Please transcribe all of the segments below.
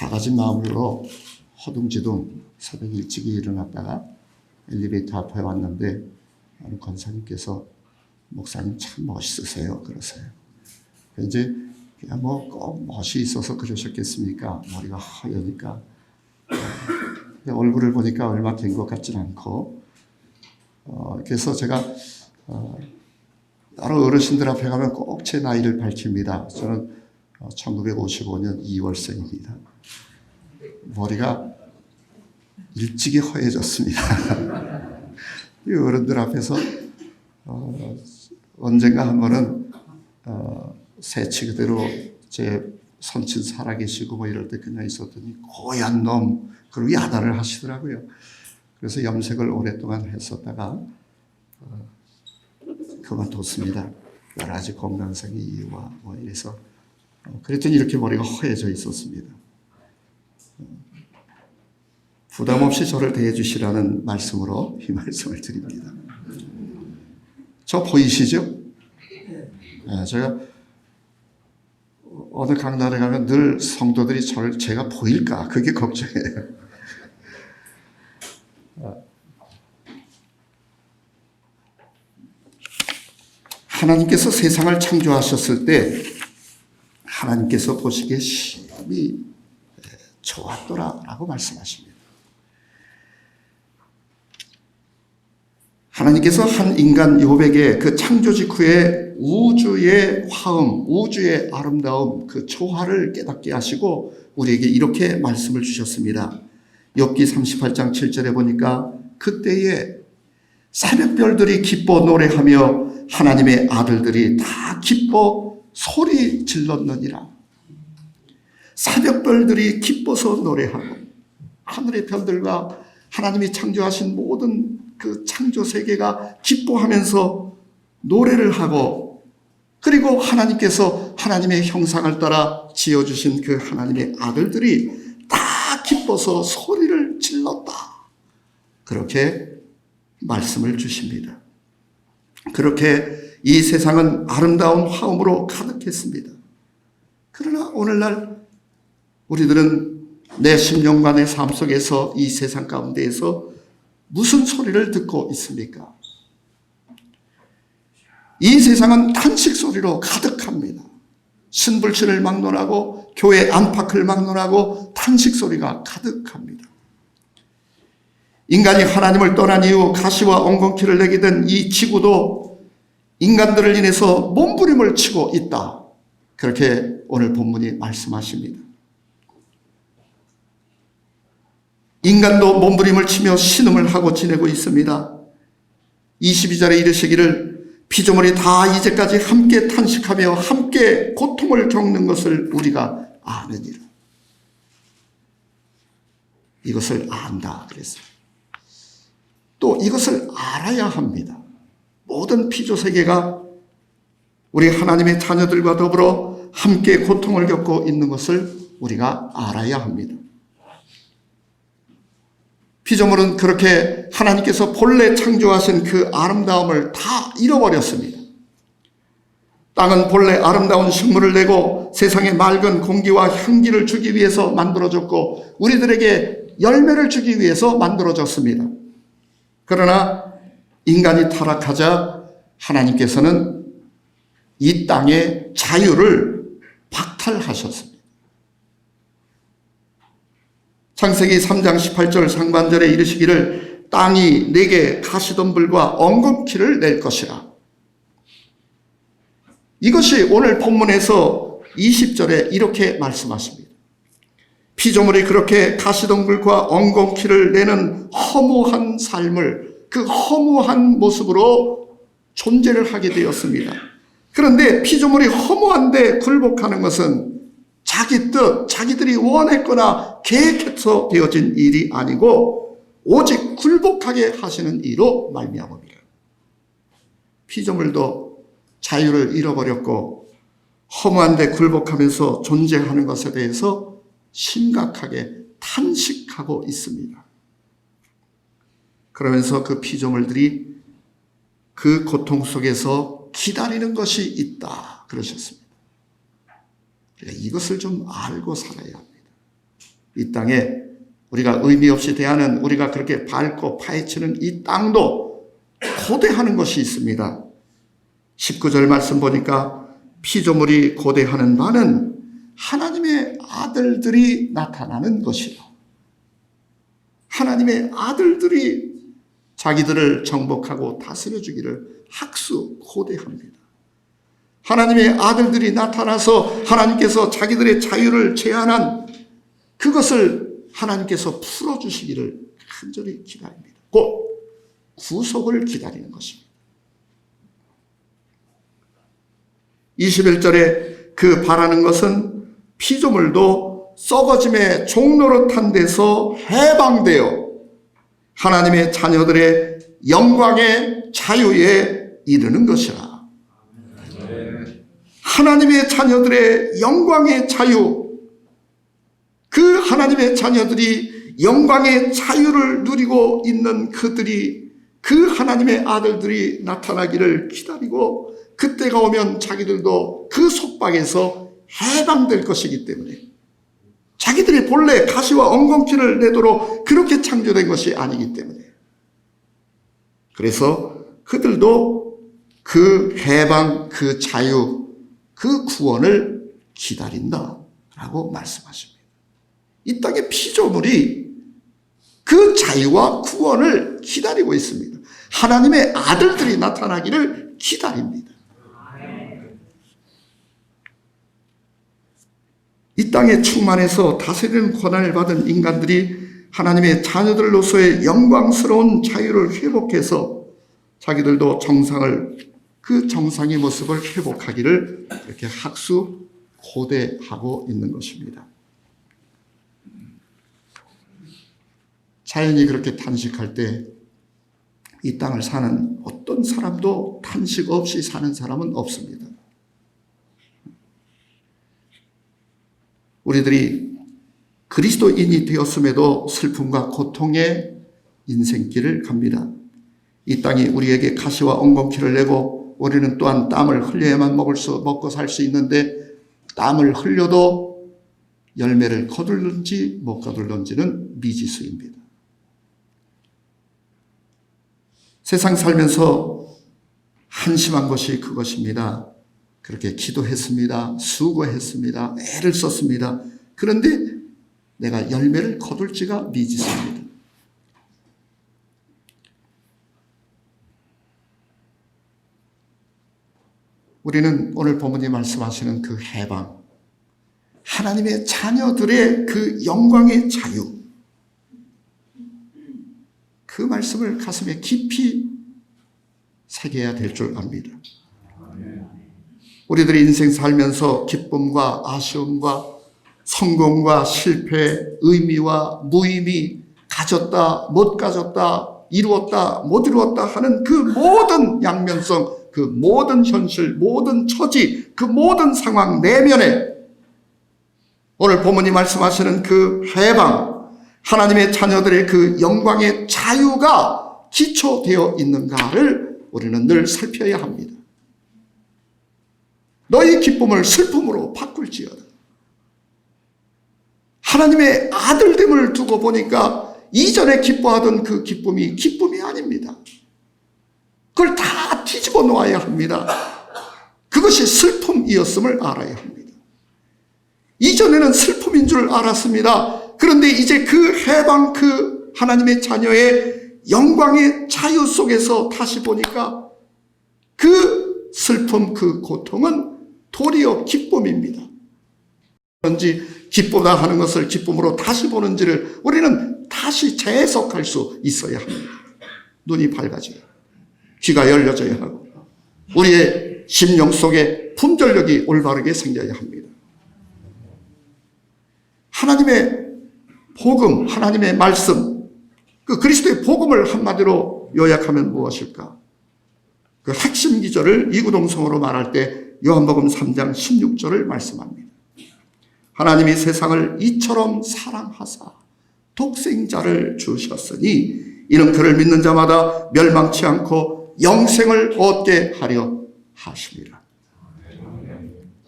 작아진 마음으로 허둥지둥 새벽 일찍 일어났다가 엘리베이터 앞에 왔는데 어느 권사님께서 목사님 참 멋있으세요 그러세요. 이제 그냥 뭐 꼭 멋이 있어서 그러셨겠습니까? 머리가 하얘니까 얼굴을 보니까 얼마 된 것 같진 않고 그래서 제가 여러 어르신들 앞에 가면 꼭 제 나이를 밝힙니다. 저는 1955년 2월생입니다. 머리가 일찍이 허해졌습니다. 이 어른들 앞에서 언젠가 한 번은 새치 그대로 제 선친 살아계시고 뭐 이럴 때 그냥 있었더니 고얀 놈 그리고 야단을 하시더라고요. 그래서 염색을 오랫동안 했었다가 그만뒀습니다. 여러 가지 건강상의 이유와 뭐 이래서 그랬더니 이렇게 머리가 허해져 있었습니다. 부담 없이 저를 대해 주시라는 말씀으로 이 말씀을 드립니다. 저 보이시죠? 네, 제가 어느 강단에 가면 늘 성도들이 제가 보일까 그게 걱정이에요. 하나님께서 세상을 창조하셨을 때 하나님께서 보시기에 심히 좋았더라라고 말씀하십니다. 하나님께서 한 인간 욥에게 그 창조 직후에 우주의 화음, 우주의 아름다움, 그 조화를 깨닫게 하시고 우리에게 이렇게 말씀을 주셨습니다. 욥기 38장 7절에 보니까 그때에 새벽별들이 기뻐 노래하며 하나님의 아들들이 다 기뻐 소리 질렀느니라. 새벽별들이 기뻐서 노래하고 하늘의 별들과 하나님이 창조하신 모든 그 창조 세계가 기뻐하면서 노래를 하고 그리고 하나님께서 하나님의 형상을 따라 지어주신 그 하나님의 아들들이 다 기뻐서 소리를 질렀다. 그렇게 말씀을 주십니다. 그렇게 이 세상은 아름다운 화음으로 가득했습니다. 그러나 오늘날 우리들은 내 심령과 내 삶 속에서 이 세상 가운데에서 무슨 소리를 듣고 있습니까? 이 세상은 탄식 소리로 가득합니다. 신불신을 막론하고 교회 안팎을 막론하고 탄식 소리가 가득합니다. 인간이 하나님을 떠난 이후 가시와 엉겅퀴를 내게 된 이 지구도 인간들을 인해서 몸부림을 치고 있다. 그렇게 오늘 본문이 말씀하십니다. 인간도 몸부림을 치며 신음을 하고 지내고 있습니다. 22절에 이르시기를 피조물이 다 이제까지 함께 탄식하며 함께 고통을 겪는 것을 우리가 아느니라. 이것을 안다 그랬어요. 또 이것을 알아야 합니다. 모든 피조세계가 우리 하나님의 자녀들과 더불어 함께 고통을 겪고 있는 것을 우리가 알아야 합니다. 피조물은 그렇게 하나님께서 본래 창조하신 그 아름다움을 다 잃어버렸습니다. 땅은 본래 아름다운 식물을 내고 세상에 맑은 공기와 향기를 주기 위해서 만들어졌고 우리들에게 열매를 주기 위해서 만들어졌습니다. 그러나 인간이 타락하자 하나님께서는 이 땅의 자유를 박탈하셨습니다. 창세기 3장 18절 상반절에 이르시기를 땅이 내게 가시덤불과 엉겅퀴를 낼 것이라. 이것이 오늘 본문에서 20절에 이렇게 말씀하십니다. 피조물이 그렇게 가시덤불과 엉겅퀴를 내는 허무한 삶을 그 허무한 모습으로 존재를 하게 되었습니다. 그런데 피조물이 허무한데 굴복하는 것은 자기 뜻, 자기들이 원했거나 계획해서 되어진 일이 아니고 오직 굴복하게 하시는 이로 말미암음이라. 피조물도 자유를 잃어버렸고 허무한데 굴복하면서 존재하는 것에 대해서 심각하게 탄식하고 있습니다. 그러면서 그 피조물들이 그 고통 속에서 기다리는 것이 있다 그러셨습니다. 이것을 좀 알고 살아야 합니다. 이 땅에 우리가 의미 없이 대하는, 우리가 그렇게 밟고 파헤치는 이 땅도 고대하는 것이 있습니다. 19절 말씀 보니까 피조물이 고대하는 바는 하나님의 아들들이 나타나는 것이요. 하나님의 아들들이 자기들을 정복하고 다스려 주기를 학수 고대합니다. 하나님의 아들들이 나타나서 하나님께서 자기들의 자유를 제한한 그것을 하나님께서 풀어주시기를 간절히 기다립니다. 곧 구속을 기다리는 것입니다. 21절에 그 바라는 것은 피조물도 썩어짐의 종노릇한 데서 해방되어 하나님의 자녀들의 영광의 자유에 이르는 것이라. 하나님의 자녀들의 영광의 자유, 그 하나님의 자녀들이 영광의 자유를 누리고 있는 그들이, 그 하나님의 아들들이 나타나기를 기다리고 그때가 오면 자기들도 그 속박에서 해방될 것이기 때문에, 자기들이 본래 가시와 엉겅퀴를 내도록 그렇게 창조된 것이 아니기 때문에, 그래서 그들도 그 해방, 그 자유, 그 구원을 기다린다라고 말씀하십니다. 이 땅의 피조물이 그 자유와 구원을 기다리고 있습니다. 하나님의 아들들이 나타나기를 기다립니다. 이 땅에 충만해서 다스리는 권한을 받은 인간들이 하나님의 자녀들로서의 영광스러운 자유를 회복해서 자기들도 그 정상의 모습을 회복하기를 이렇게 학수 고대하고 있는 것입니다. 자연이 그렇게 탄식할 때 이 땅을 사는 어떤 사람도 탄식 없이 사는 사람은 없습니다. 우리들이 그리스도인이 되었음에도 슬픔과 고통의 인생길을 갑니다. 이 땅이 우리에게 가시와 엉겅퀴를 내고 우리는 또한 땀을 흘려야만 먹고 살 수 있는데, 땀을 흘려도 열매를 거둘는지 못 거둘는지는 미지수입니다. 세상 살면서 한심한 것이 그것입니다. 그렇게 기도했습니다. 수고했습니다. 애를 썼습니다. 그런데 내가 열매를 거둘지가 미지수입니다. 우리는 오늘 본문이 말씀하시는 그 해방, 하나님의 자녀들의 그 영광의 자유, 그 말씀을 가슴에 깊이 새겨야 될 줄 압니다. 우리들이 인생 살면서 기쁨과 아쉬움과 성공과 실패, 의미와 무의미, 가졌다, 못 가졌다, 이루었다, 못 이루었다 하는 그 모든 양면성, 그 모든 현실, 모든 처지, 그 모든 상황 내면에 오늘 본문이 말씀하시는 그 해방, 하나님의 자녀들의 그 영광의 자유가 기초되어 있는가를 우리는 늘 살펴야 합니다. 너희 기쁨을 슬픔으로 바꿀지어다. 하나님의 아들됨을 두고 보니까 이전에 기뻐하던 그 기쁨이 아닙니다. 그걸 다 뒤집어 놓아야 합니다. 그것이 슬픔이었음을 알아야 합니다. 이전에는 슬픔인 줄 알았습니다. 그런데 이제 그 해방, 그 하나님의 자녀의 영광의 자유 속에서 다시 보니까 그 슬픔, 그 고통은 도리어 기쁨입니다. 그런지 기쁘다 하는 것을 기쁨으로 다시 보는지를 우리는 다시 재해석할 수 있어야 합니다. 눈이 밝아져야, 귀가 열려져야 하고, 우리의 심령 속에 품절력이 올바르게 생겨야 합니다. 하나님의 복음, 하나님의 말씀, 그 그리스도의 복음을 한마디로 요약하면 무엇일까? 그 핵심 기절을 이구동성으로 말할 때 요한복음 3장 16절을 말씀합니다. 하나님이 세상을 이처럼 사랑하사 독생자를 주셨으니 이는 그를 믿는 자마다 멸망치 않고 영생을 얻게 하려 하심이라.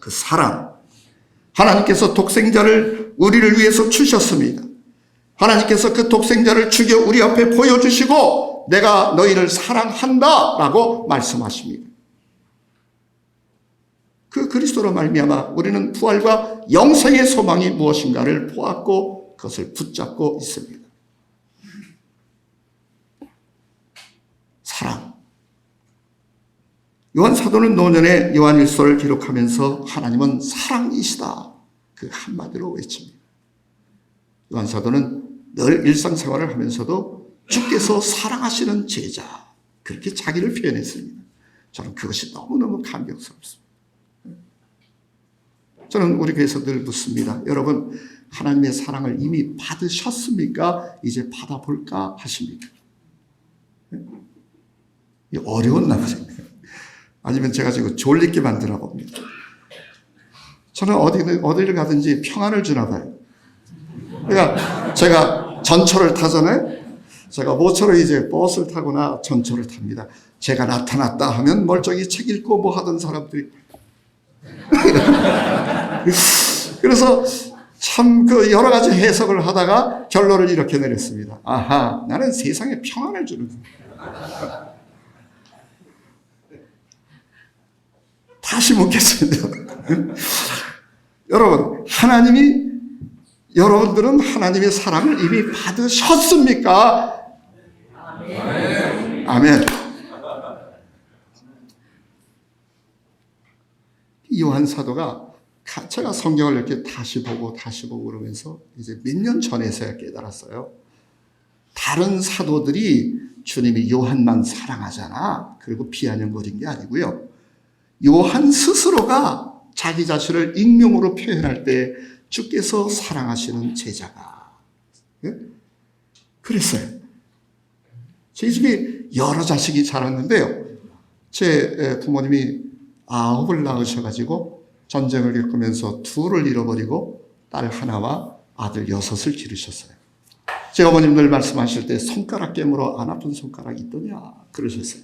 그 사랑, 하나님께서 독생자를 우리를 위해서 주셨습니다. 하나님께서 그 독생자를 죽여 우리 앞에 보여주시고 내가 너희를 사랑한다 라고 말씀하십니다. 그 그리스도로 말미암아 우리는 부활과 영생의 소망이 무엇인가를 보았고 그것을 붙잡고 있습니다. 사랑. 요한 사도는 노년에 요한일서를 기록하면서 하나님은 사랑이시다 그 한마디로 외칩니다. 요한 사도는 늘 일상생활을 하면서도 주께서 사랑하시는 제자 그렇게 자기를 표현했습니다. 저는 그것이 너무너무 감격스럽습니다. 저는 우리 교회에서 늘 묻습니다. 여러분 하나님의 사랑을 이미 받으셨습니까? 이제 받아볼까 하십니까? 어려운 나머지입니다. 아니면 제가 지금 졸리게 만들어 봅니다. 저는 어디를 가든지 평안을 주나 봐요. 그러니까 제가 전철을 타잖아요. 제가 모처럼 이제 버스를 타거나 전철을 탑니다. 제가 나타났다 하면 멀쩡히 책 읽고 뭐 하던 사람들이 그래서 참 그 여러 가지 해석을 하다가 결론을 이렇게 내렸습니다. 아하, 나는 세상에 평안을 주는 거야. 다시 묻겠습니다. 여러분, 여러분들은 하나님의 사랑을 이미 받으셨습니까? 아멘. 아멘. 요한 사도가 제가 성경을 이렇게 다시 보고 그러면서 이제 몇 년 전에서야 깨달았어요. 다른 사도들이 주님이 요한만 사랑하잖아. 그리고 비아냥거린 게 아니고요. 요한 스스로가 자기 자신을 익명으로 표현할 때 주께서 사랑하시는 제자가 그랬어요. 제 집이 여러 자식이 자랐는데요. 제 부모님이 9을 낳으셔가지고 전쟁을 겪으면서 2를 잃어버리고 딸 하나와 아들 6을 기르셨어요. 제 어머님들 말씀하실 때 손가락 깨물어 안 아픈 손가락 있더냐 그러셨어요.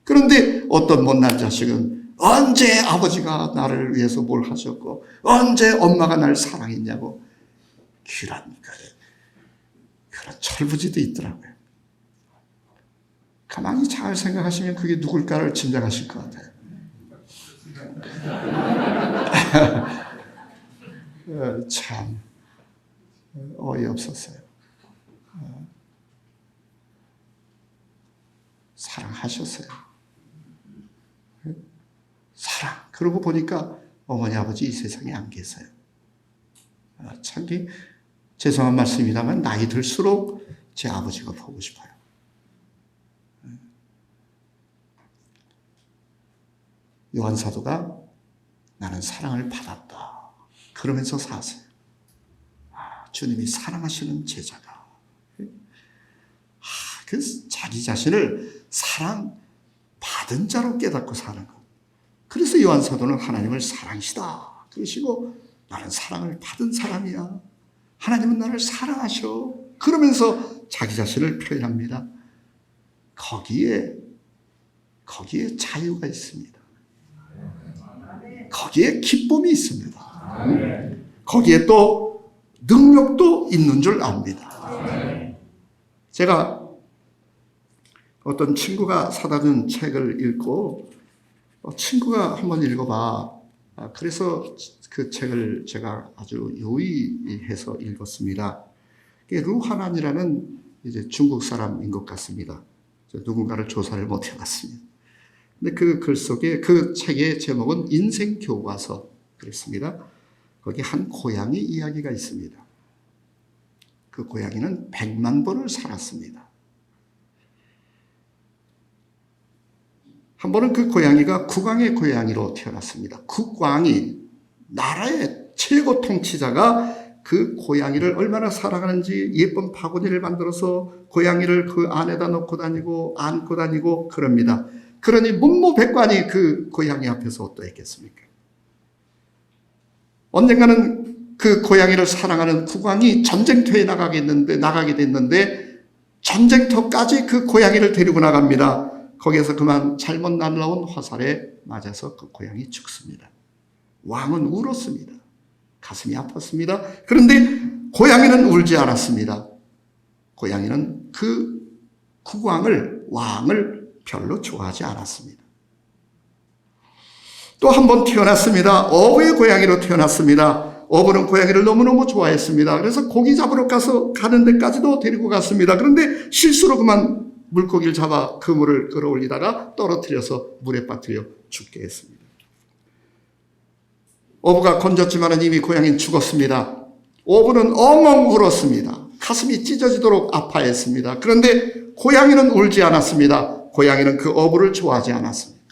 그런데 어떤 못난 자식은 언제 아버지가 나를 위해서 뭘 하셨고 언제 엄마가 날 사랑했냐고 그런 철부지도 있더라고요. 가만히 잘 생각하시면 그게 누굴까를 짐작하실 것 같아요. 참 어이없었어요. 사랑하셨어요. 사랑. 그러고 보니까 어머니 아버지 이 세상에 안 계세요. 참 죄송한 말씀입니다만 나이 들수록 제 아버지가 보고 싶어요. 요한 사도가 나는 사랑을 받았다. 그러면서 사세요. 주님이 사랑하시는 제자가. 그 자기 자신을 사랑 받은 자로 깨닫고 사는 것. 그래서 요한 사도는 하나님을 사랑이시다. 그러시고 나는 사랑을 받은 사람이야. 하나님은 나를 사랑하셔. 그러면서 자기 자신을 표현합니다. 거기에 자유가 있습니다. 거기에 기쁨이 있습니다. 거기에 또 능력도 있는 줄 압니다. 제가 어떤 친구가 사다 준 책을 읽고 친구가 한번 읽어봐. 그래서 그 책을 제가 아주 유의해서 읽었습니다. 루하난이라는 이제 중국 사람인 것 같습니다. 누군가를 조사를 못 해봤습니다. 근데 그 글 속에 그 책의 제목은 인생 교과서 그랬습니다. 거기 한 고양이 이야기가 있습니다. 그 고양이는 100만 번을 살았습니다. 한 번은 그 고양이가 국왕의 고양이로 태어났습니다. 국왕이 나라의 최고 통치자가 그 고양이를 얼마나 사랑하는지 예쁜 바구니를 만들어서 고양이를 그 안에다 놓고 다니고 안고 다니고 그럽니다. 그러니 문무백관이 그 고양이 앞에서 어떠했겠습니까? 언젠가는 그 고양이를 사랑하는 국왕이 전쟁터에 나가게 됐는데 전쟁터까지 그 고양이를 데리고 나갑니다. 거기에서 그만 잘못 날라온 화살에 맞아서 그 고양이 죽습니다. 왕은 울었습니다. 가슴이 아팠습니다. 그런데 고양이는 울지 않았습니다. 고양이는 그 왕을 별로 좋아하지 않았습니다. 또 한 번 태어났습니다. 어부의 고양이로 태어났습니다. 어부는 고양이를 너무너무 좋아했습니다. 그래서 고기 잡으러 가는 데까지도 데리고 갔습니다. 그런데 실수로 그만 물고기를 잡아 그물을 끌어올리다가 떨어뜨려서 물에 빠뜨려 죽게 했습니다. 어부가 건졌지만 이미 고양이는 죽었습니다. 어부는 엉엉 울었습니다. 가슴이 찢어지도록 아파했습니다. 그런데 고양이는 울지 않았습니다. 고양이는 그 어부를 좋아하지 않았습니다.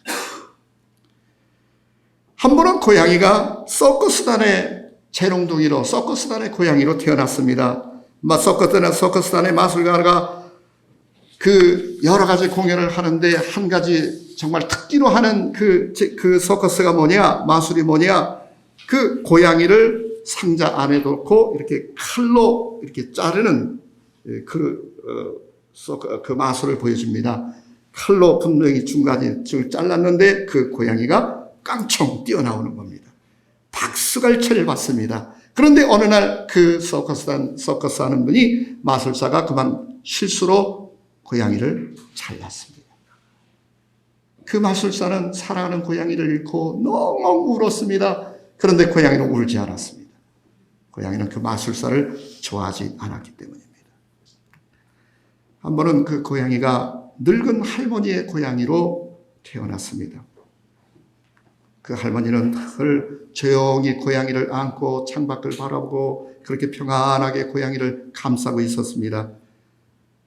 한 번은 고양이가 서커스단의 재롱둥이로 서커스단의 고양이로 태어났습니다. 서커스단의 마술가가 그 여러 가지 공연을 하는데 한 가지 정말 특기로 하는 그 서커스가 뭐냐, 마술이 뭐냐, 그 고양이를 상자 안에 넣고 이렇게 칼로 이렇게 자르는 그 마술을 보여줍니다. 칼로 분명히 중간에 잘랐는데 그 고양이가 깡총 뛰어나오는 겁니다. 박수갈채를 받습니다. 그런데 어느 날 그 서커스 하는 분이 마술사가 그만 실수로 고양이를 잘랐습니다. 그 마술사는 사랑하는 고양이를 잃고 너무 울었습니다. 그런데 고양이는 울지 않았습니다. 고양이는 그 마술사를 좋아하지 않았기 때문입니다. 한 번은 그 고양이가 늙은 할머니의 고양이로 태어났습니다. 그 할머니는 늘 조용히 고양이를 안고 창밖을 바라보고 그렇게 평안하게 고양이를 감싸고 있었습니다.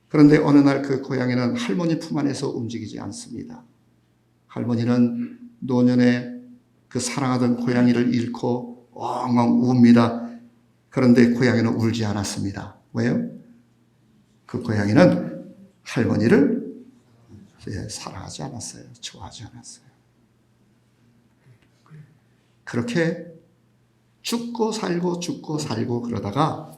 그런데 어느 날 그 고양이는 할머니 품 안에서 움직이지 않습니다. 할머니는 노년에 그 사랑하던 고양이를 잃고 엉엉 웁니다. 그런데 고양이는 울지 않았습니다. 왜요? 그 고양이는 할머니를 사랑하지 않았어요. 좋아하지 않았어요. 그렇게 죽고 살고 그러다가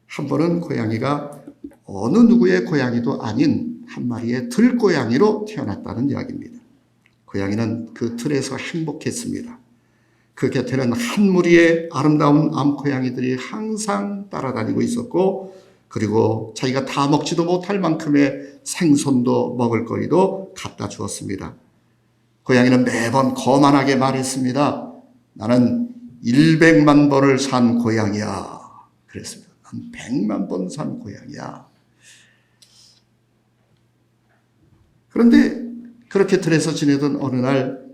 한 번은 고양이가 어느 누구의 고양이도 아닌 한 마리의 들고양이로 태어났다는 이야기입니다. 고양이는 그 틀에서 행복했습니다. 그 곁에는 한 무리의 아름다운 암고양이들이 항상 따라다니고 있었고, 그리고 자기가 다 먹지도 못할 만큼의 생선도 먹을거리도 갖다 주었습니다. 고양이는 매번 거만하게 말했습니다. 나는 100만 번을 산 고양이야. 그랬습니다. 난 100만 번 산 고양이야. 그런데 그렇게 들에서 지내던 어느 날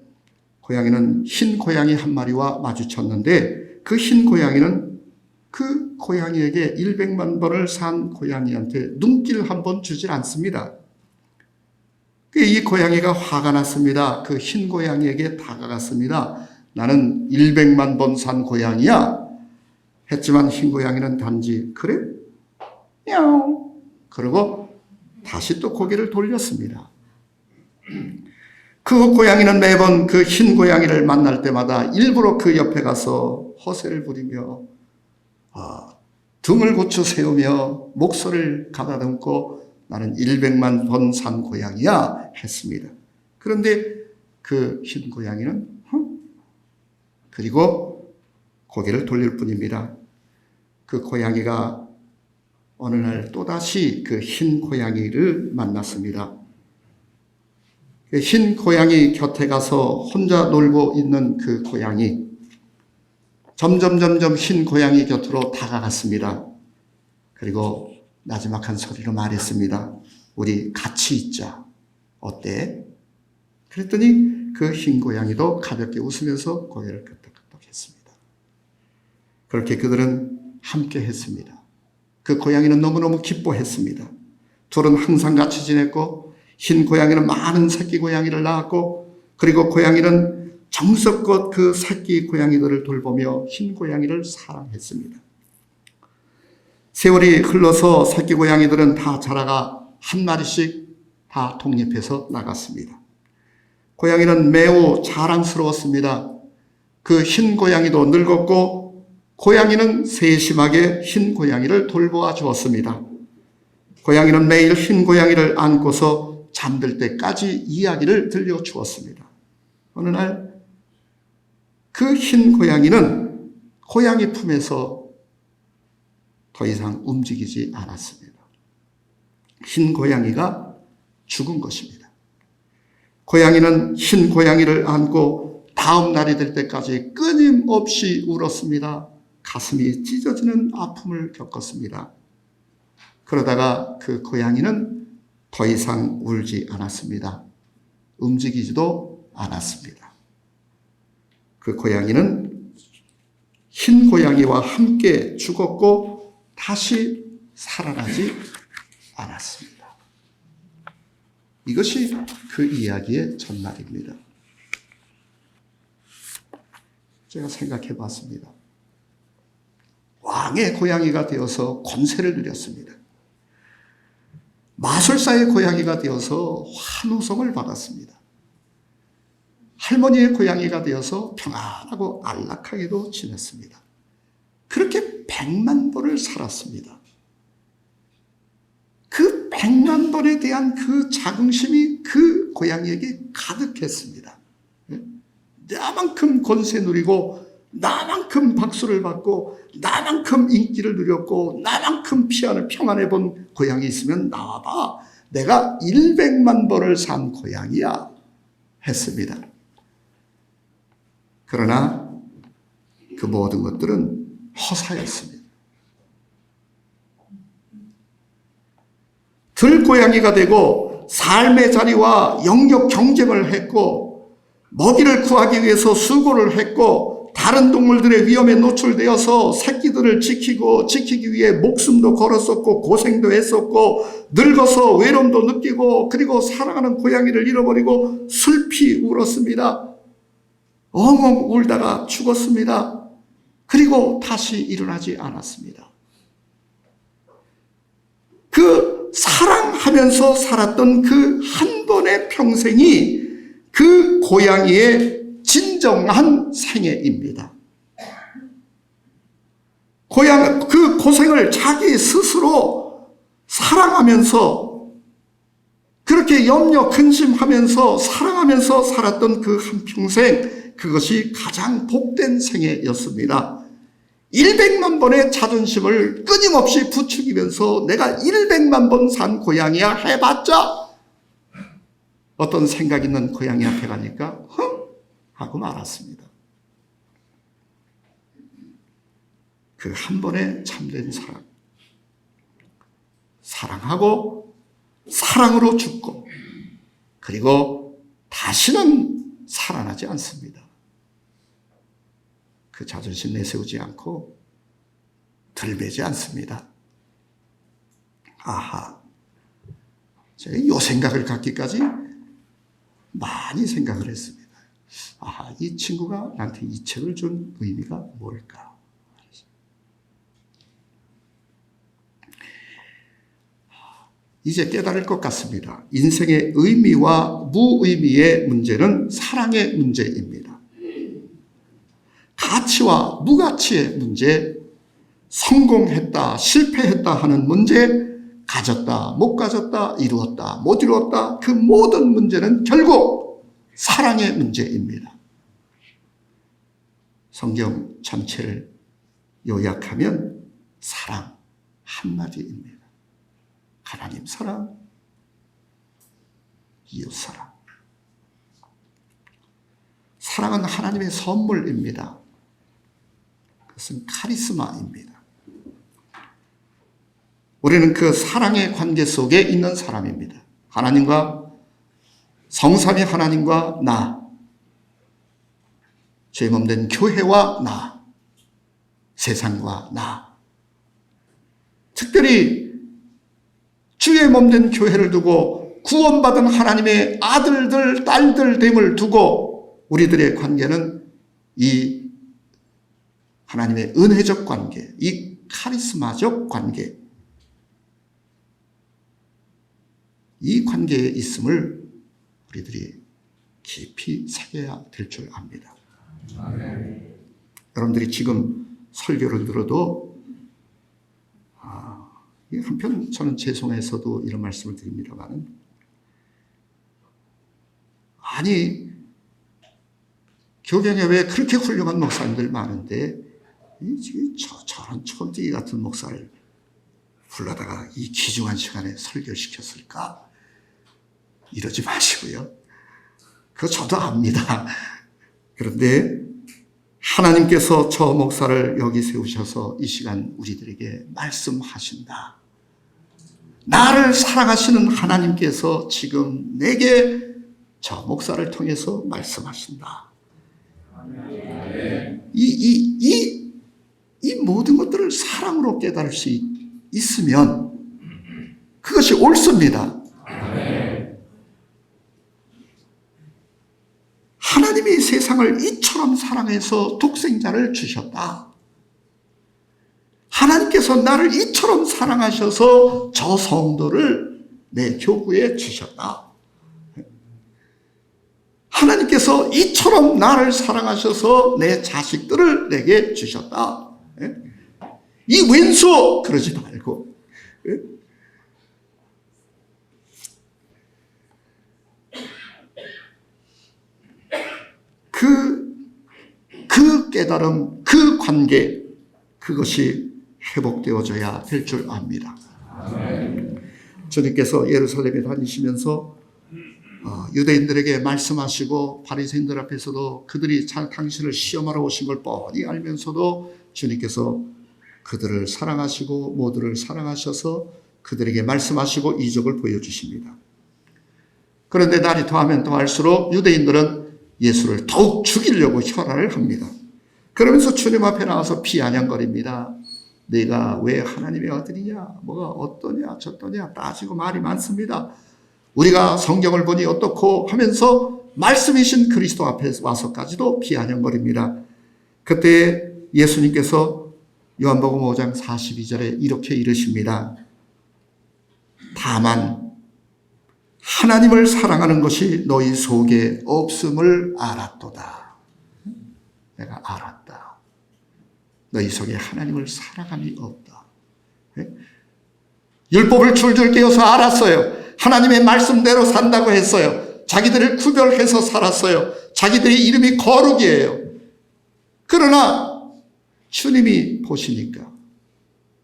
고양이는 흰 고양이 한 마리와 마주쳤는데 그 흰 고양이는 그 고양이에게 100만 번을 산 고양이한테 눈길 한 번 주질 않습니다. 이 고양이가 화가 났습니다. 그 흰 고양이에게 다가갔습니다. 나는 100만 번 산 고양이야. 했지만 흰 고양이는 단지 그래? 야옹. 그러고 다시 또 고개를 돌렸습니다. 그 고양이는 매번 그 흰 고양이를 만날 때마다 일부러 그 옆에 가서 허세를 부리며 등을 고쳐 세우며 목소리를 가다듬고 나는 100만 번 산 고양이야 했습니다. 그런데 그 흰 고양이는 그리고 고개를 돌릴 뿐입니다. 그 고양이가 어느 날 또다시 그 흰 고양이를 만났습니다. 그 흰 고양이 곁에 가서 혼자 놀고 있는 그 고양이, 점점 흰 고양이 곁으로 다가갔습니다. 그리고 나지막한 소리로 말했습니다. 우리 같이 있자. 어때? 그랬더니 그 흰 고양이도 가볍게 웃으면서 고개를 끄덕끄덕 했습니다. 그렇게 그들은 함께 했습니다. 그 고양이는 너무너무 기뻐했습니다. 둘은 항상 같이 지냈고 흰 고양이는 많은 새끼 고양이를 낳았고 그리고 고양이는 정성껏 그 새끼 고양이들을 돌보며 흰 고양이를 사랑했습니다. 세월이 흘러서 새끼 고양이들은 다 자라가 한 마리씩 다 독립해서 나갔습니다. 고양이는 매우 자랑스러웠습니다. 그 흰 고양이도 늙었고 고양이는 세심하게 흰 고양이를 돌보아 주었습니다. 고양이는 매일 흰 고양이를 안고서 잠들 때까지 이야기를 들려주었습니다. 어느 날 그 흰 고양이는 고양이 품에서 더 이상 움직이지 않았습니다. 흰 고양이가 죽은 것입니다. 고양이는 흰 고양이를 안고 다음 날이 될 때까지 끊임없이 울었습니다. 가슴이 찢어지는 아픔을 겪었습니다. 그러다가 그 고양이는 더 이상 울지 않았습니다. 움직이지도 않았습니다. 그 고양이는 흰 고양이와 함께 죽었고 다시 살아나지 않았습니다. 이것이 그 이야기의 전말입니다. 제가 생각해 봤습니다. 왕의 고양이가 되어서 권세를 누렸습니다. 마술사의 고양이가 되어서 환호성을 받았습니다. 할머니의 고양이가 되어서 평안하고 안락하게도 지냈습니다. 그렇게 100만 번을 살았습니다. 그 100만 번에 대한 그 자긍심이 그 고양이에게 가득했습니다. 나만큼 권세 누리고 나만큼 박수를 받고 나만큼 인기를 누렸고 나만큼 평안해 본 고양이 있으면 나와봐. 내가 100만 번을 산 고양이야 했습니다. 그러나 그 모든 것들은 허사였습니다. 들고양이가 되고 삶의 자리와 영역 경쟁을 했고 먹이를 구하기 위해서 수고를 했고 다른 동물들의 위험에 노출되어서 새끼들을 지키기 위해 목숨도 걸었었고 고생도 했었고 늙어서 외로움도 느끼고 그리고 사랑하는 고양이를 잃어버리고 슬피 울었습니다. 엉엉 울다가 죽었습니다. 그리고 다시 일어나지 않았습니다. 그 사랑하면서 살았던 그 한 번의 평생이 그 고양이의 진정한 생애입니다. 그 고생을 자기 스스로 사랑하면서 그렇게 염려 근심하면서 사랑하면서 살았던 그 한평생, 그것이 가장 복된 생애였습니다. 100만 번의 자존심을 끊임없이 부추기면서 내가 100만 번 산 고양이야 해봤자 어떤 생각 있는 고양이 앞에 가니까 하고 말았습니다. 그 한 번의 참된 사랑. 사랑하고 사랑으로 죽고 그리고 다시는 살아나지 않습니다. 그 자존심 내세우지 않고 들매지 않습니다. 아하, 제가 이 생각을 갖기까지 많이 생각을 했습니다. 아하, 이 친구가 나한테 이 책을 준 의미가 뭘까? 이제 깨달을 것 같습니다. 인생의 의미와 무의미의 문제는 사랑의 문제입니다. 가치와 무가치의 문제, 성공했다, 실패했다 하는 문제, 가졌다, 못 가졌다, 이루었다, 못 이루었다, 그 모든 문제는 결국 사랑의 문제입니다. 성경 전체를 요약하면 사랑 한마디입니다. 하나님 사랑, 이웃 사랑. 사랑은 하나님의 선물입니다. 그것은 카리스마입니다. 우리는 그 사랑의 관계 속에 있는 사람입니다. 하나님과 성삼위 하나님과 나, 죄 몸된 교회와 나, 세상과 나. 특별히 주의 몸된 교회를 두고 구원받은 하나님의 아들들, 딸들 됨을 두고 우리들의 관계는 이 하나님의 은혜적 관계, 이 카리스마적 관계, 이 관계에 있음을 우리들이 깊이 새겨야 될 줄 압니다. 아멘. 여러분들이 지금 설교를 들어도 한편 저는 죄송해서도 이런 말씀을 드립니다만, 아니 교경에 왜 그렇게 훌륭한 목사님들 많은데 저런 촌뜨기 같은 목사를 불러다가 이 귀중한 시간에 설교를 시켰을까? 이러지 마시고요. 그거 저도 압니다. 그런데 하나님께서 저 목사를 여기 세우셔서 이 시간 우리들에게 말씀하신다. 나를 사랑하시는 하나님께서 지금 내게 저 목사를 통해서 말씀하신다. 이 모든 것들을 사랑으로 깨달을 수 있으면 그것이 옳습니다. 하나님이 세상을 이처럼 사랑해서 독생자를 주셨다. 하나님께서 나를 이처럼 사랑하셔서 저 성도를 내 교구에 주셨다. 하나님께서 이처럼 나를 사랑하셔서 내 자식들을 내게 주셨다. 이 왼수 그러지 말고 그 깨달음, 그 관계, 그것이 회복되어져야 될 줄 압니다. 주님께서 예루살렘에 다니시면서 유대인들에게 말씀하시고 바리새인들 앞에서도 그들이 당신을 시험하러 오신 걸 뻔히 알면서도 주님께서 그들을 사랑하시고 모두를 사랑하셔서 그들에게 말씀하시고 이적을 보여주십니다. 그런데 날이 더하면 더할수록 유대인들은 예수를 더욱 죽이려고 혈안을 합니다. 그러면서 주님 앞에 나와서 비아냥거립니다. 네가 왜 하나님의 아들이냐, 뭐가 어떠냐 저떠냐 따지고 말이 많습니다. 우리가 성경을 보니 어떻고 하면서 말씀이신 그리스도 앞에 와서까지도 비아냥거립니다. 그때 예수님께서 요한복음 5장 42절에 이렇게 이르십니다. 다만 하나님을 사랑하는 것이 너희 속에 없음을 알았도다. 내가 알았다. 너희 속에 하나님을 사랑함이 없다. 율법을 줄줄 깨어서 알았어요. 하나님의 말씀대로 산다고 했어요. 자기들을 구별해서 살았어요. 자기들의 이름이 거룩이에요. 그러나 주님이 보시니까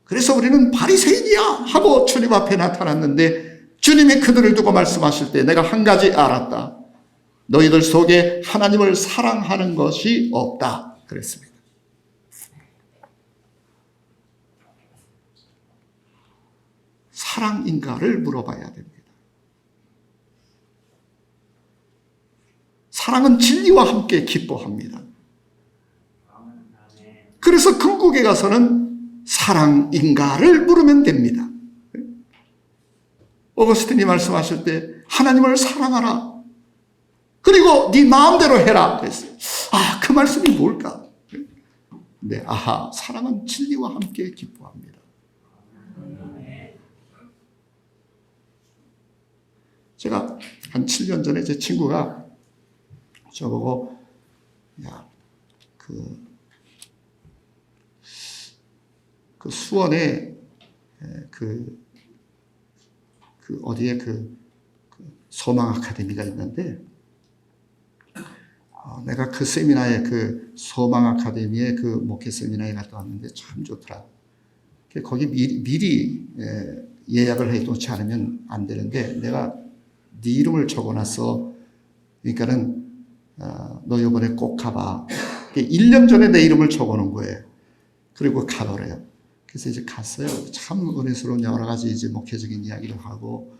그래서 우리는 바리새인이야 하고 주님 앞에 나타났는데 주님이 그들을 두고 말씀하실 때 내가 한 가지 알았다. 너희들 속에 하나님을 사랑하는 것이 없다. 그랬습니다. 사랑인가를 물어봐야 됩니다. 사랑은 진리와 함께 기뻐합니다. 그래서 궁극에 가서는 사랑인가를 물으면 됩니다. 어거스틴이 말씀하실 때 하나님을 사랑하라. 그리고 네 마음대로 해라. 그랬어요. 그 말씀이 뭘까? 네, 사랑은 진리와 함께 기뻐합니다. 제가 한 7년 전에 제 친구가 저보고 그 수원에 어디에 소망 아카데미가 있는데 내가 그 세미나에 그 소망 아카데미에 그 목회 세미나에 갔다 왔는데 참 좋더라. 거기 미리 예약을 해놓지 않으면 안 되는데 내가 네 이름을 적어놨어. 그러니까는 너 이번에 꼭 가봐. 1년 전에 내 이름을 적어놓은 거예요. 그리고 가보래요. 그래서 이제 갔어요. 참 은혜스러운 여러 가지 이제 목회적인 이야기를 하고,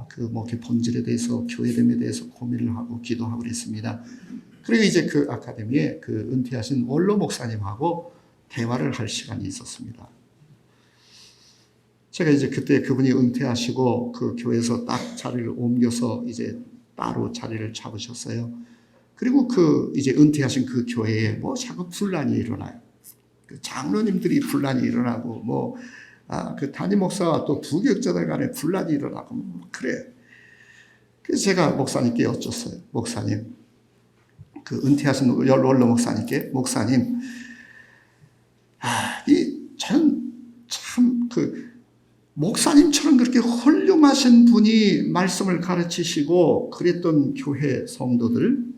그 목회 본질에 대해서, 교회됨에 대해서 고민을 하고, 기도하고 그랬습니다. 그리고 이제 그 아카데미에 그 은퇴하신 원로 목사님하고 대화를 할 시간이 있었습니다. 제가 이제 그때 그분이 은퇴하시고 그 교회에서 딱 자리를 옮겨서 이제 따로 자리를 잡으셨어요. 그리고 이제 은퇴하신 그 교회에 자꾸 분란이 일어나요. 장로님들이 분란이 일어나고 그 담임 목사와 또 부교육자들 간에 분란이 일어나고 그래요. 그래서 제가 목사님께 여쭸어요. 목사님, 그 은퇴하신 원로 목사님께, 목사님, 저는 참 목사님처럼 그렇게 훌륭하신 분이 말씀을 가르치시고 그랬던 교회 성도들,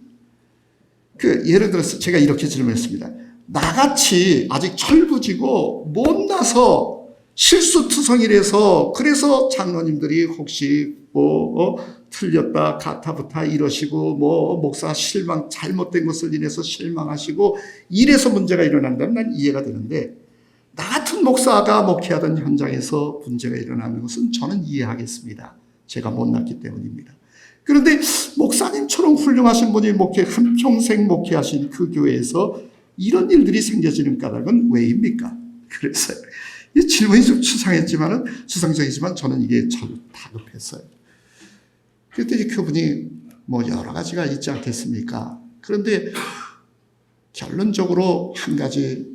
예를 들어서 제가 이렇게 질문했습니다. 나같이 아직 철부지고 못나서 실수투성이라서 그래서 장로님들이 혹시 틀렸다 가타부타 이러시고 목사 실망 잘못된 것을 인해서 실망하시고 이래서 문제가 일어난다면 난 이해가 되는데 나 같은 목사가 목회하던 현장에서 문제가 일어나는 것은 저는 이해하겠습니다. 제가 못났기 때문입니다. 그런데 목사님처럼 훌륭하신 분이 한평생 목회하신 그 교회에서 이런 일들이 생겨지는 까닭은 왜입니까? 그래서 이 질문이 좀 추상적이지만 저는 이게 참 다급했어요. 그랬더니 그분이 여러 가지가 있지 않겠습니까? 그런데 결론적으로 한 가지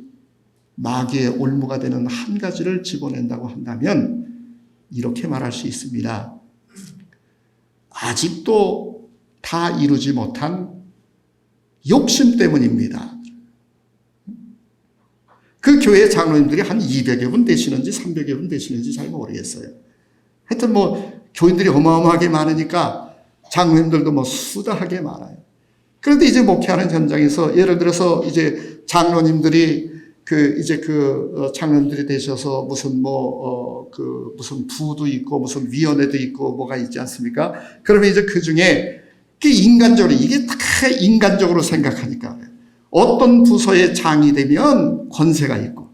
마귀의 올무가 되는 한 가지를 집어낸다고 한다면 이렇게 말할 수 있습니다. 아직도 다 이루지 못한 욕심 때문입니다. 그 교회 장로님들이 한 200여 분 되시는지 300여 분 되시는지 잘 모르겠어요. 하여튼 교인들이 어마어마하게 많으니까 장로님들도 수다하게 많아요. 그런데 이제 목회하는 현장에서 예를 들어서 이제 장로님들이 장로님들이 되셔서 무슨 무슨 부도 있고 무슨 위원회도 있고 뭐가 있지 않습니까? 그러면 이제 그 중에 인간적으로 이게 다 인간적으로 생각하니까 어떤 부서의 장이 되면 권세가 있고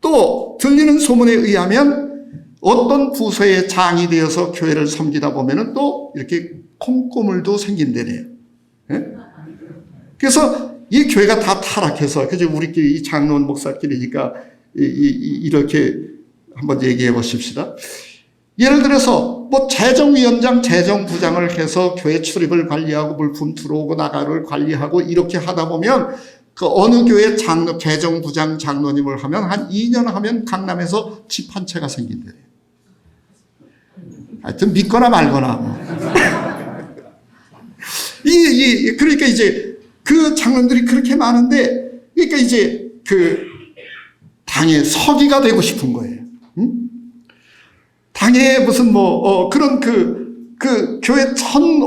또 들리는 소문에 의하면 어떤 부서의 장이 되어서 교회를 섬기다 보면은 또 이렇게 콩고물도 생긴다네요. 네? 그래서 이 교회가 다 타락해서 그저 우리끼리 이 장로원 목사끼리니까 이렇게 한번 얘기해 보십시다. 예를 들어서 재정위원장, 재정부장을 해서 교회 출입을 관리하고 물품 들어오고 나가를 관리하고 이렇게 하다 보면 그 어느 교회 재정부장 장로님을 하면 한 2년 하면 강남에서 집 한 채가 생긴대요. 하여튼 믿거나 말거나. 그러니까 이제 그 장로님들이 그렇게 많은데 그러니까 이제 그 당의 서기가 되고 싶은 거예요. 응? 당에 무슨 그런 그 교회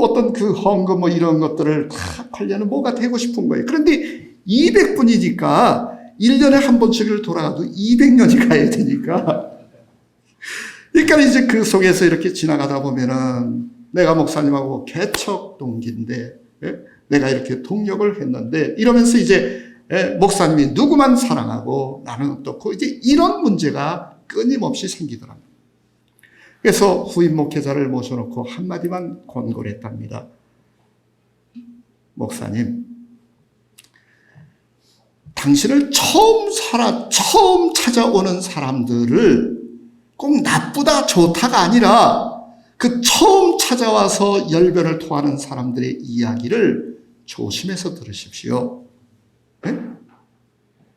어떤 그 헌금 이런 것들을 다 관리하는 뭐가 되고 싶은 거예요. 그런데 200분이니까 1년에 한 번씩을 돌아가도 200년이 가야 되니까. 그러니까 이제 그 속에서 이렇게 지나가다 보면은 내가 목사님하고 개척 동기인데 내가 이렇게 동력을 했는데 이러면서 이제 목사님이 누구만 사랑하고 나는 어떻고 이제 이런 문제가 끊임없이 생기더랍니다. 그래서 후임 목회자를 모셔놓고 한마디만 권고를 했답니다. 목사님, 당신을 처음 찾아오는 사람들을 꼭 나쁘다 좋다가 아니라 그 처음 찾아와서 열변을 토하는 사람들의 이야기를 조심해서 들으십시오. 네?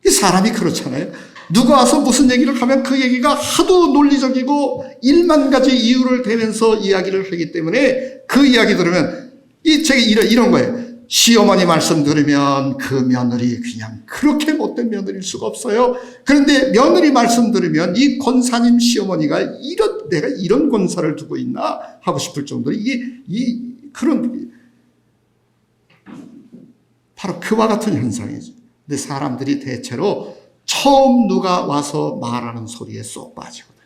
이 사람이 그렇잖아요. 누가 와서 무슨 얘기를 하면 그 얘기가 하도 논리적이고 1만 가지 이유를 대면서 이야기를 하기 때문에 그 이야기 들으면 제가 이런 거예요. 시어머니 말씀 들으면 그 며느리 그냥 그렇게 못된 며느리일 수가 없어요. 그런데 며느리 말씀 들으면 이 권사님 시어머니가 내가 이런 권사를 두고 있나 하고 싶을 정도로 그런 바로 그와 같은 현상이죠. 근데 사람들이 대체로 처음 누가 와서 말하는 소리에 쏙 빠지거든요.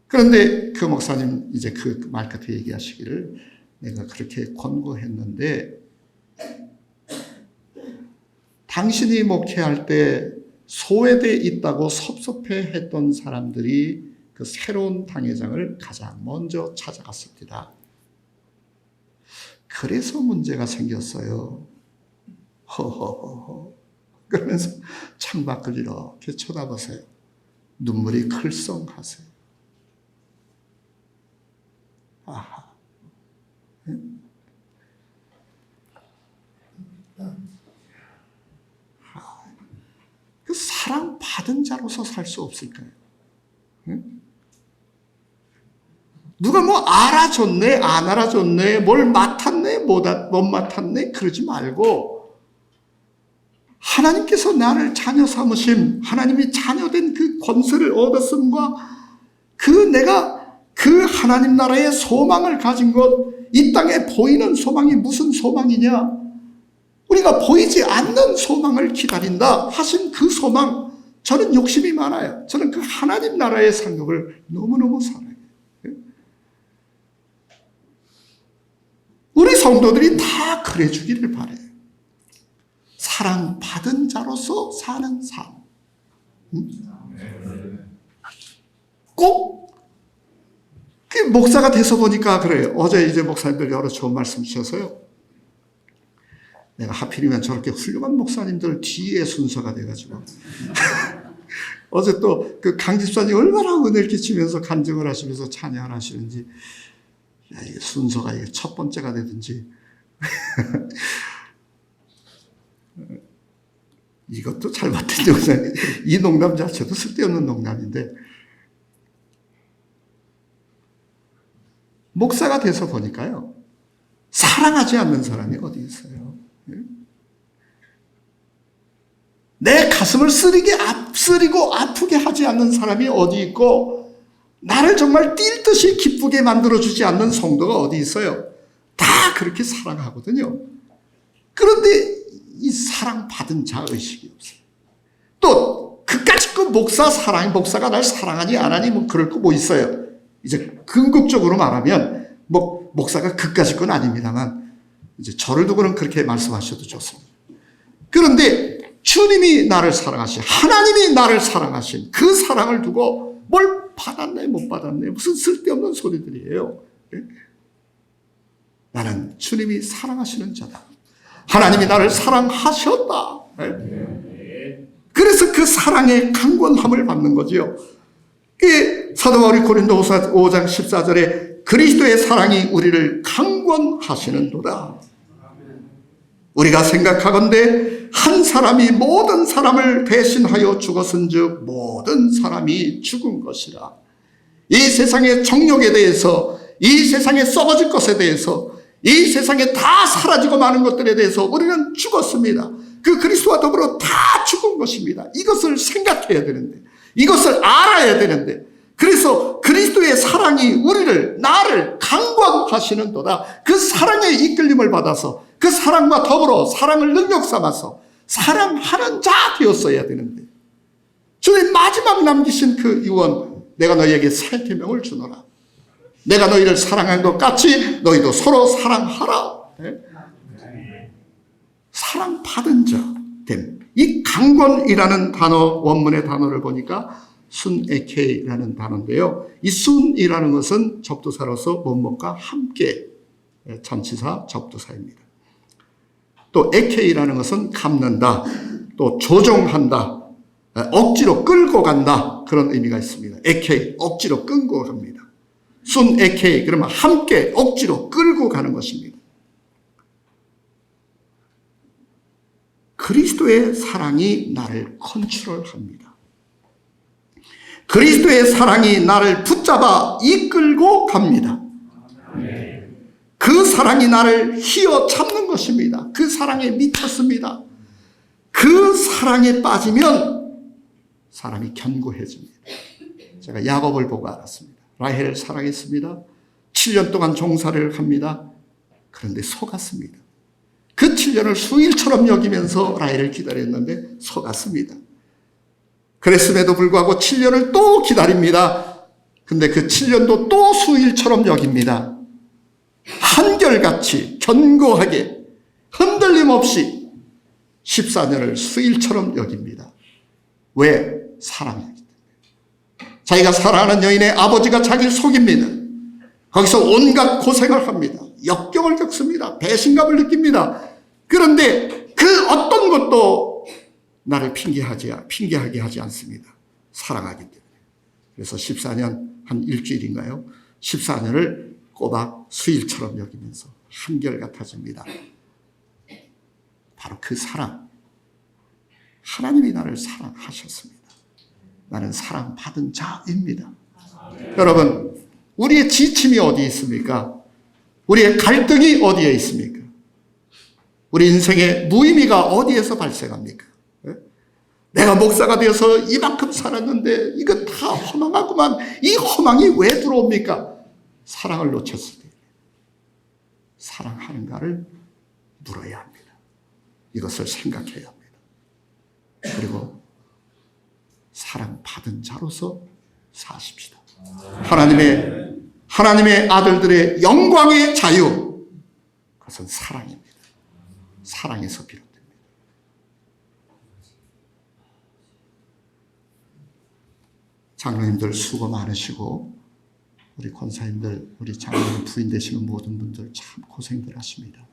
그런데 그 목사님 이제 그 말 끝에 얘기하시기를 내가 그렇게 권고했는데 당신이 목회할 때 소외돼 있다고 섭섭해했던 사람들이 그 새로운 당회장을 가장 먼저 찾아갔습니다. 그래서 문제가 생겼어요. 허허허허. 그러면서 창밖을 이렇게 쳐다보세요. 눈물이 클썽하세요. 아하. 그 사랑받은 자로서 살 수 없을까요? 누가 알아줬네, 안 알아줬네, 뭘 맡았네, 못 맡았네, 그러지 말고 하나님께서 나를 자녀 삼으심, 하나님이 자녀된 그 권세를 얻었음과 내가 그 하나님 나라의 소망을 가진 것, 이 땅에 보이는 소망이 무슨 소망이냐? 우리가 보이지 않는 소망을 기다린다 하신 그 소망, 저는 욕심이 많아요. 저는 그 하나님 나라의 상급을 너무너무 사랑해요. 우리 성도들이 다 그래 주기를 바라요. 사랑받은 자로서 사는 삶. 꼭 목사가 돼서 보니까 그래요. 어제 이제 목사님들 여러 좋은 말씀 주셔서요. 내가 하필이면 저렇게 훌륭한 목사님들 뒤에 순서가 돼가지고 어제 또 그 강집사님 얼마나 은혜를 끼치면서 간증을 하시면서 찬양을 하시는지, 야, 이 순서가 이게 첫 번째가 되든지 이것도 잘못된 농담, 이 농담 자체도 쓸데없는 농담인데, 목사가 돼서 보니까요, 사랑하지 않는 사람이 어디 있어요? 내 가슴을 쓰리고 아프게 하지 않는 사람이 어디 있고, 나를 정말 뛸 듯이 기쁘게 만들어주지 않는 성도가 어디 있어요? 다 그렇게 사랑하거든요. 그런데 이 사랑받은 자 의식이 없어요. 또 그까짓 그 목사가 날 사랑하니 안 하니 뭐 그럴 거 뭐 있어요. 이제 궁극적으로 말하면 뭐 목사가 그까짓 건 아닙니다만, 이제 저를 두고는 그렇게 말씀하셔도 좋습니다. 그런데 주님이 나를 사랑하신, 하나님이 나를 사랑하신 그 사랑을 두고 뭘 받았네 못 받았네 무슨 쓸데없는 소리들이에요. 나는 주님이 사랑하시는 자다. 하나님이 나를 사랑하셨다. 그래서 그 사랑의 강권함을 받는 거지요. 사도 바울이 고린도후서 5장 14절에 그리스도의 사랑이 우리를 강권하시는도다. 우리가 생각하건대 한 사람이 모든 사람을 대신하여 죽었은즉 모든 사람이 죽은 것이라. 이 세상의 정욕에 대해서, 이 세상에 썩어질 것에 대해서, 이 세상에 다 사라지고 마는 것들에 대해서 우리는 죽었습니다. 그 그리스도와 더불어 다 죽은 것입니다. 이것을 생각해야 되는데, 이것을 알아야 되는데, 그래서 그리스도의 사랑이 나를 강권하시는도다. 그 사랑의 이끌림을 받아서 그 사랑과 더불어 사랑을 능력 삼아서 사랑하는 자 되었어야 되는데, 주님 마지막 남기신 그 유언, 내가 너희에게 새 계명을 주노라. 내가 너희를 사랑한 것 같이 너희도 서로 사랑하라. 사랑받은 자 됨. 이 강권이라는 단어, 원문의 단어를 보니까 순에케이라는 단어인데요. 이 순이라는 것은 접두사로서 뭐뭐가 함께, 전치사 접두사입니다. 또 에케이라는 것은 갚는다, 또 조종한다, 억지로 끌고 간다, 그런 의미가 있습니다. 에케이, 억지로 끌고 갑니다. 순에케이, 그러면 함께 억지로 끌고 가는 것입니다. 그리스도의 사랑이 나를 컨트롤합니다. 그리스도의 사랑이 나를 붙잡아 이끌고 갑니다. 그 사랑이 나를 휘어잡는 것입니다. 그 사랑에 미쳤습니다. 그 사랑에 빠지면 사람이 견고해집니다. 제가 야곱을 보고 알았습니다. 라헬을 사랑했습니다. 7년 동안 종사를 합니다. 그런데 속았습니다. 그 7년을 수일처럼 여기면서 라헬을 기다렸는데 속았습니다. 그랬음에도 불구하고 7년을 또 기다립니다. 근데 그 7년도 또 수일처럼 여깁니다. 한결같이 견고하게 흔들림 없이 14년을 수일처럼 여깁니다. 왜? 사랑하기 때문에. 자기가 사랑하는 여인의 아버지가 자기를 속입니다. 거기서 온갖 고생을 합니다. 역경을 겪습니다. 배신감을 느낍니다. 그런데 그 어떤 것도 나를 핑계하게 하지 않습니다. 사랑하기 때문에. 그래서 14년, 한 일주일인가요? 14년을 꼬박 수일처럼 여기면서 한결같아집니다. 바로 그 사랑. 하나님이 나를 사랑하셨습니다. 나는 사랑받은 자입니다. 여러분, 우리의 지침이 어디에 있습니까? 우리의 갈등이 어디에 있습니까? 우리 인생의 무의미가 어디에서 발생합니까? 내가 목사가 되어서 이만큼 살았는데 이거 다 허망하구만. 이 허망이 왜 들어옵니까? 사랑을 놓쳤을 때. 사랑하는가를 물어야 합니다. 이것을 생각해야 합니다. 그리고 사랑받은 자로서 사십시다. 하나님의 아들들의 영광의 자유, 그것은 사랑입니다. 사랑에서 비롯됩니다. 장로님들 수고 많으시고, 우리 권사님들, 우리 장로님 부인 되시는 모든 분들 참 고생들 하십니다.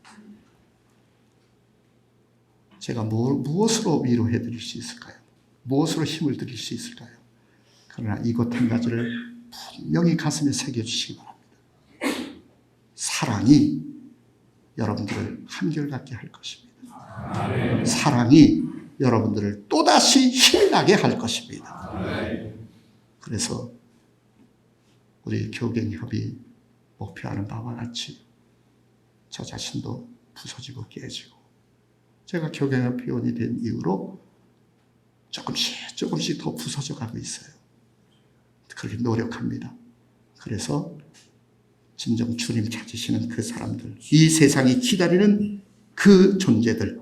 제가 무엇으로 위로해 드릴 수 있을까요? 무엇으로 힘을 드릴 수 있을까요? 그러나 이것 한 가지를 분명히 가슴에 새겨주시기 바랍니다. 사랑이 여러분들을 한결같게 할 것입니다. 사랑이 여러분들을 또다시 힘이 나게 할 것입니다. 그래서 우리 교갱협이 목표하는 바와 같이 저 자신도 부서지고 깨지고, 제가 교갱협 회원이 된 이후로 조금씩 더 부서져 가고 있어요. 그렇게 노력합니다. 그래서 진정 주님 찾으시는 그 사람들, 이 세상이 기다리는 그 존재들,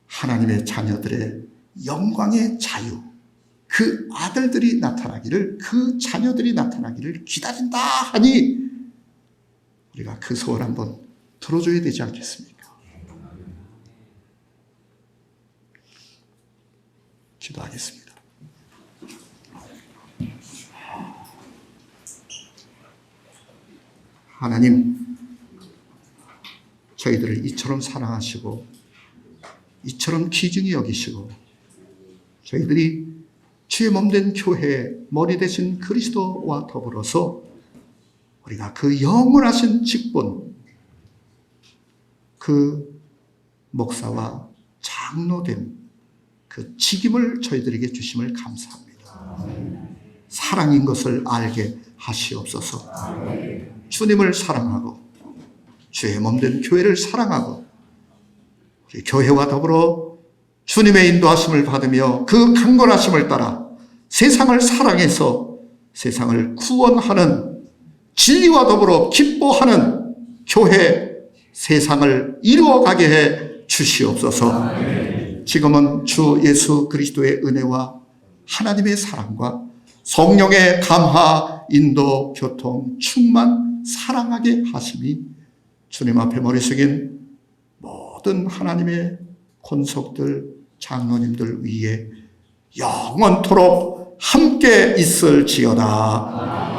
하나님의 자녀들의 영광의 자유, 그 아들들이 나타나기를, 그 자녀들이 나타나기를 기다린다 하니 우리가 그 소원 한번 들어줘야 되지 않겠습니까? 기도하겠습니다. 하나님, 저희들을 이처럼 사랑하시고 이처럼 귀중히 여기시고, 저희들이 주의 몸된 교회의 머리 되신 그리스도와 더불어서 우리가 그 영원하신 직분, 그 목사와 장로된 그 직임을 저희들에게 주심을 감사합니다. 사랑인 것을 알게 하시옵소서. 주님을 사랑하고 주의 몸된 교회를 사랑하고 우리 교회와 더불어 주님의 인도하심을 받으며 그 강건하심을 따라 세상을 사랑해서 세상을 구원하는, 진리와 더불어 기뻐하는 교회, 세상을 이루어가게 해 주시옵소서. 지금은 주 예수 그리스도의 은혜와 하나님의 사랑과 성령의 감화, 인도, 교통, 충만, 사랑하게 하심이 주님 앞에 머리 숙인 모든 하나님의 권속들, 장로님들 위에 영원토록 함께 있을지어다.